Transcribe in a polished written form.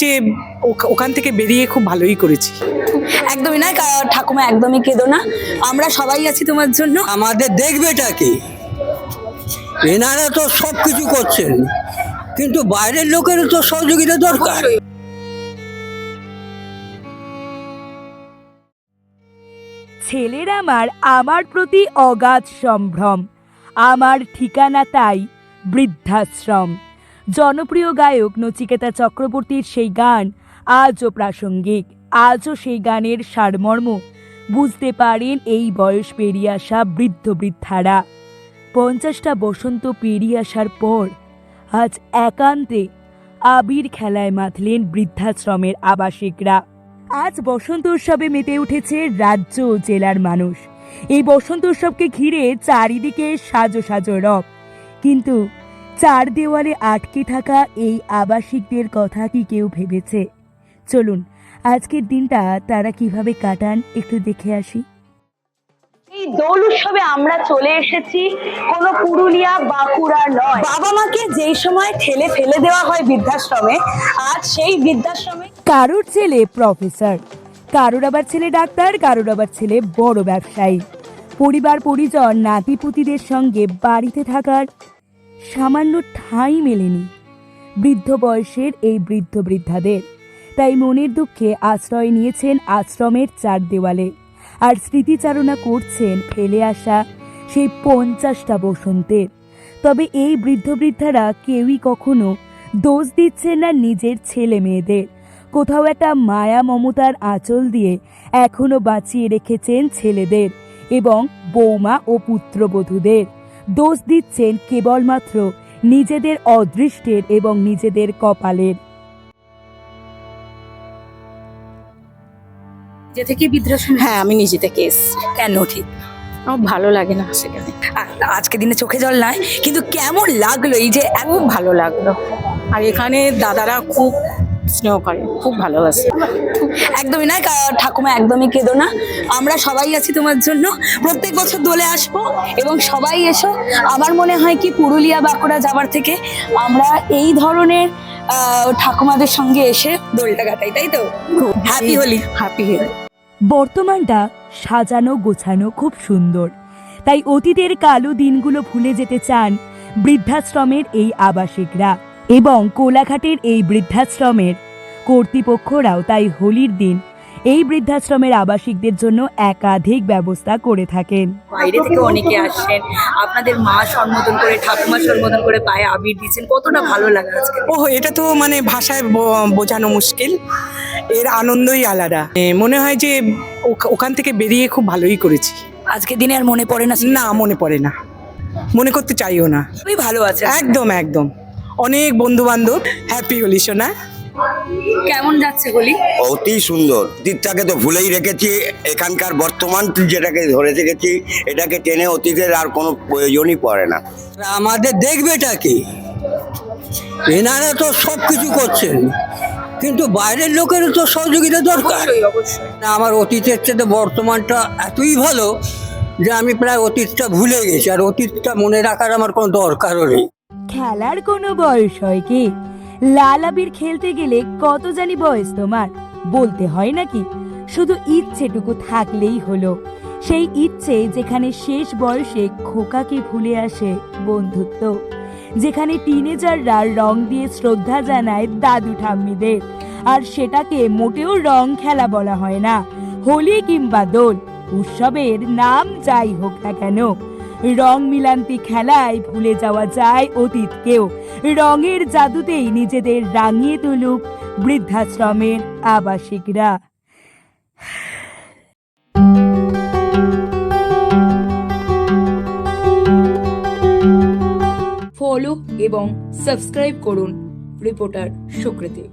যে ওখান থেকে বেরিয়ে খুব ভালোই করেছি। একদমই না ঠাকুমা, একদমই কেঁদো না, আমরা সবাই আছি তোমার জন্য। আমাদের দেখবেটা কি, এনারা তো সবকিছু করছেন, কিন্তু বাইরের লোকেরও তো সহযোগিতা দরকার। ছেলের আমার প্রতি অগাধ সম্ভ্রম, আমার ঠিকানা তাই বৃদ্ধাশ্রম। জনপ্রিয় গায়ক নচিকেতা চক্রবর্তীর সেই গান আজও প্রাসঙ্গিক, আজও সেই গানের সারমর্ম বুঝতে পারেন এই বয়স পেরিয়ে আসা বৃদ্ধ বৃদ্ধারা। 50টা বসন্ত পেরিয়ে আসার পর আজ একান্তে আবির খেলায় মাতলেন বৃদ্ধাশ্রমের আবাসিকরা। আজ বসন্ত উৎসবে মেতে উঠেছে রাজ্য ও জেলার মানুষ। এই বসন্ত উৎসবকে ঘিরে চারিদিকে সাজো সাজো রব, কিন্তু চার দেওয়ালে আটকে থাকা এই আবাসিকদের কথা কি কেউ ভেবেছে? চলুন আজকের দিনটা তারা কিভাবে কাটান একটু দেখে আসি। এই দোল উৎসবে আমরা চলে এসেছি কোনো পুরুলিয়া বাঁকুড়া নয়। বাবা মাকে যেই সময় ঠেলে ফেলে দেওয়া হয় বৃদ্ধাশ্রমে, আজ সেই বৃদ্ধাশ্রমে কারোর ছেলে প্রফেসর, কারোর আবার ছেলে ডাক্তার, কারোর আবার ছেলে বড় ব্যবসায়ী। পরিবার পরিজন নাতিপুতিদের সঙ্গে বাড়িতে থাকার সামান্য ঠাঁই মেলেনি বৃদ্ধ বয়সের এই বৃদ্ধ বৃদ্ধাদের। তাই মনের দুঃখে আশ্রয় নিয়েছেন আশ্রমের চার দেওয়ালে, আর স্মৃতিচারণা করছেন ফেলে আসা সেই 50টা বসন্তের। তবে এই বৃদ্ধ বৃদ্ধারা কেউই কখনো দোষ দিচ্ছেন না নিজের ছেলে মেয়েদের। কোথাও একটা মায়া মমতার আঁচল দিয়ে এখনো বাঁচিয়ে রেখেছেন ছেলেদের এবং বৌমা ও পুত্রবধূদের। দোষ দিচ্ছেন কেবলমাত্র নিজেদের অদৃষ্টের এবং নিজেদের কপালের। নিজে থেকে বৃদ্ধাশ্রম? হ্যাঁ, আমি নিজে থেকে এসেছি। কেন ঠিক আমার ভালো লাগে না সেখানে। আজকে দিনে চোখে জল নাই, কিন্তু কেমন লাগলো এই যে খুব ভালো লাগলো, আর এখানে দাদারা খুব স্নেহ করে, খুব ভালোবাসে। একদমই না ঠাকুমা, একদমই কেঁদো না, আমরা সবাই আছি তোমার জন্য। প্রত্যেক বছর দোলে আসবো এবং সবাই এসো। আমার মনে হয় কি পুরুলিয়া বাঁকুড়া যাবার থেকে আমরা এই ধরনের ঠাকুমাদের সঙ্গে এসে দোলটা কাটাই, তাই তো? হ্যাপি হোলি। হ্যাপি হোলি। বর্তমানটা সাজানো গোছানো খুব সুন্দর, তাই অতীতের কালো দিনগুলো ভুলে যেতে চান বৃদ্ধাশ্রমের এই আবাসিকরা এবং কোলাঘাটের এই বৃদ্ধাশ্রমের কর্তৃপক্ষরাও তাই হোলির দিন এই বৃদ্ধাশ্রমের আবাসিকদের জন্য একাধিক ব্যবস্থা করে থাকেন। বাইরে থেকে অনেকে আসছেন, আপনাদের মা সম্বোধন করে, ঠাকুমা সম্বোধন করে পায়ে আবির দিচ্ছেন, কতটা ভালো লাগে আজকে। এটা তো মানে ভাষায় বোঝানো মুশকিল, এর আনন্দই আলাদা। মনে হয় যে ওখান থেকে বেরিয়ে খুব ভালোই করেছি। আজকে দিনে আর মনে পড়ে না? না, মনে পড়ে না, মনে করতে চাইও না। খুবই ভালো আছে। একদম একদম, অনেক বন্ধু বান্ধব। হ্যাপি হোলি সোনা। কেমন যাচ্ছে হোলি? অতি সুন্দর। অতীতটাকে তো ভুলেই রেখেছি, এখানকার বর্তমান যেটাকে ধরে রেখেছি, এটাকে টেনে অতীতের আর কোনো প্রয়োজনই পড়ে না। আমাদের দেখবেটা কি, এনারা তো সবকিছু করছেন, কিন্তু বাইরের লোকেরও তো সহযোগিতা দরকার। আমার অতীতের চেয়ে বর্তমানটা এতই ভালো যে আমি প্রায় অতীতটা ভুলে গেছি, আর অতীতটা মনে রাখার আমার কোনো দরকারও নেই। খেলার কোনো বয়স হয় কি? লাল আবির খেলতে গেলে কত জানি বয়স তোমার বলতে হয় নাকি? শুধু ইচ্ছেটুকু থাকলেই হলো। সেই ইচ্ছে যেখানে শেষ বয়সে খোকাকে ভুলে আসে বন্ধুত্ব, যেখানে টিনেজাররা রং দিয়ে শ্রদ্ধা জানায় দাদু ঠাম্মিদের, আর সেটাকে মোটেও রং খেলা বলা হয় না। হোলি কিংবা দোল উৎসবের নাম যাই হোক না কেন, রং মিলান্তি খেলায় ভুলে যাওয়া যায় অতীতকেও। রঙের জাদুতেই নিজেদের রাঙিয়ে তুলুক বৃদ্ধাশ্রমের আবাসিকরা। ফলো এবং সাবস্ক্রাইব করুন রিপোর্টার সুকৃতি।